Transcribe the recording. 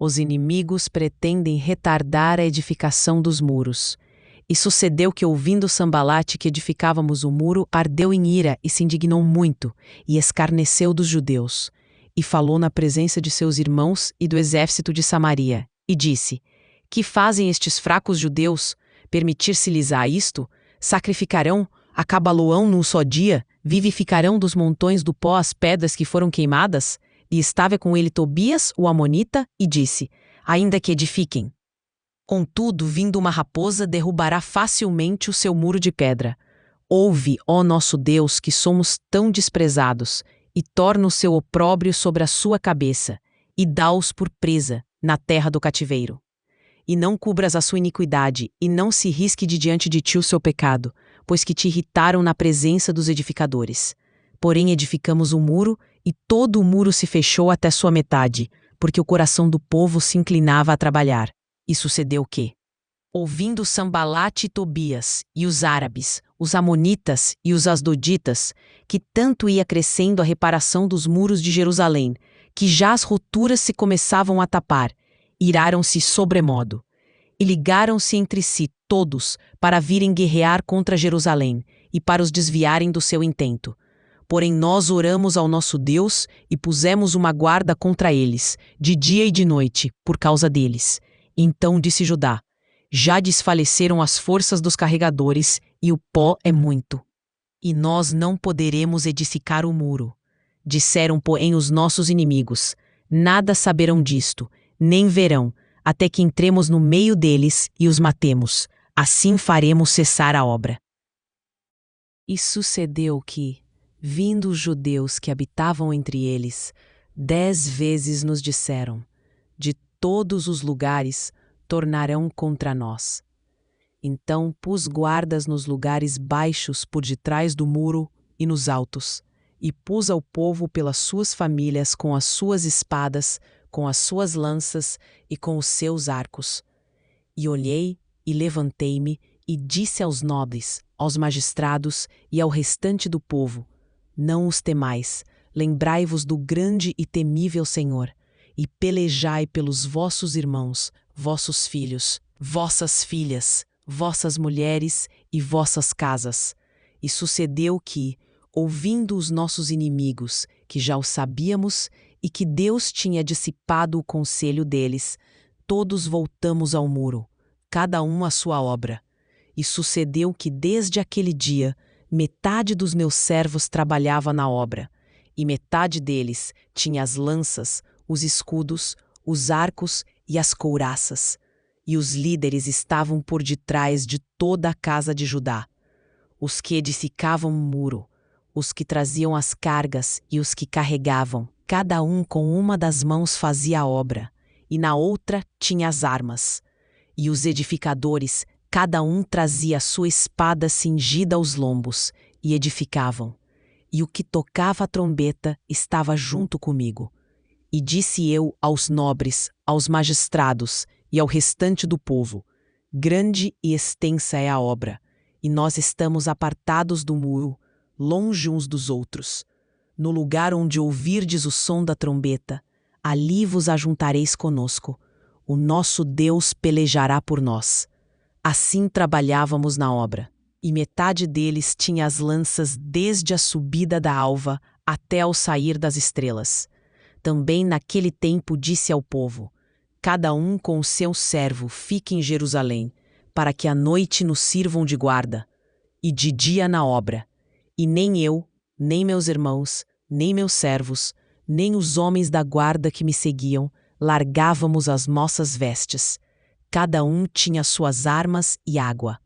Os inimigos pretendem retardar a edificação dos muros. E sucedeu que, ouvindo Sambalate que edificávamos o muro, ardeu em ira e se indignou muito, e escarneceu dos judeus. E falou na presença de seus irmãos e do exército de Samaria, e disse: Que fazem estes fracos judeus? Permitir-se-lhes-á isto? Sacrificarão, acabá-lo-ão num só dia? Vivificarão dos montões do pó as pedras que foram queimadas? E estava com ele Tobias, o amonita, e disse: Ainda que edifiquem. Contudo, vindo uma raposa, derrubará facilmente o seu muro de pedra. Ouve, ó nosso Deus, que somos tão desprezados, e torna o seu opróbrio sobre a sua cabeça, e dá-os por presa na terra do cativeiro. E não cubras a sua iniquidade, e não se risque de diante de ti o seu pecado, pois que te irritaram na presença dos edificadores. Porém edificamos o muro, e todo o muro se fechou até sua metade, porque o coração do povo se inclinava a trabalhar. E sucedeu que, ouvindo Sambalate e Tobias, e os árabes, os amonitas e os asdoditas, que tanto ia crescendo a reparação dos muros de Jerusalém, que já as roturas se começavam a tapar, iraram-se sobremodo, e ligaram-se entre si todos para virem guerrear contra Jerusalém, e para os desviarem do seu intento. Porém nós oramos ao nosso Deus, e pusemos uma guarda contra eles, de dia e de noite, por causa deles. Então disse Judá: Já desfaleceram as forças dos carregadores, e o pó é muito. E nós não poderemos edificar o muro. Disseram, porém, os nossos inimigos: Nada saberão disto, nem verão, até que entremos no meio deles e os matemos. Assim faremos cessar a obra. E sucedeu que, vindo os judeus que habitavam entre eles, 10 vezes nos disseram: De todos os lugares tornarão contra nós. Então pus guardas nos lugares baixos por detrás do muro e nos altos, e pus ao povo pelas suas famílias com as suas espadas, com as suas lanças e com os seus arcos. E olhei e levantei-me e disse aos nobres, aos magistrados e ao restante do povo: Não os temais, lembrai-vos do grande e temível Senhor, e pelejai pelos vossos irmãos, vossos filhos, vossas filhas, vossas mulheres e vossas casas. E sucedeu que, ouvindo os nossos inimigos, que já o sabíamos, e que Deus tinha dissipado o conselho deles, todos voltamos ao muro, cada um à sua obra. E sucedeu que desde aquele dia, metade dos meus servos trabalhava na obra, e metade deles tinha as lanças, os escudos, os arcos e as couraças, e os líderes estavam por detrás de toda a casa de Judá, os que edificavam o muro, os que traziam as cargas e os que carregavam, cada um com uma das mãos fazia a obra, e na outra tinha as armas. E os edificadores, cada um trazia a sua espada cingida aos lombos, e edificavam. E o que tocava a trombeta estava junto comigo. E disse eu aos nobres, aos magistrados e ao restante do povo: Grande e extensa é a obra, e nós estamos apartados do muro, longe uns dos outros. No lugar onde ouvirdes o som da trombeta, ali vos ajuntareis conosco. O nosso Deus pelejará por nós. Assim trabalhávamos na obra, e metade deles tinha as lanças desde a subida da alva até ao sair das estrelas. Também naquele tempo disse ao povo: Cada um com o seu servo fique em Jerusalém, para que à noite nos sirvam de guarda, e de dia na obra. E nem eu, nem meus irmãos, nem meus servos, nem os homens da guarda que me seguiam, largávamos as nossas vestes. Cada um tinha suas armas e água.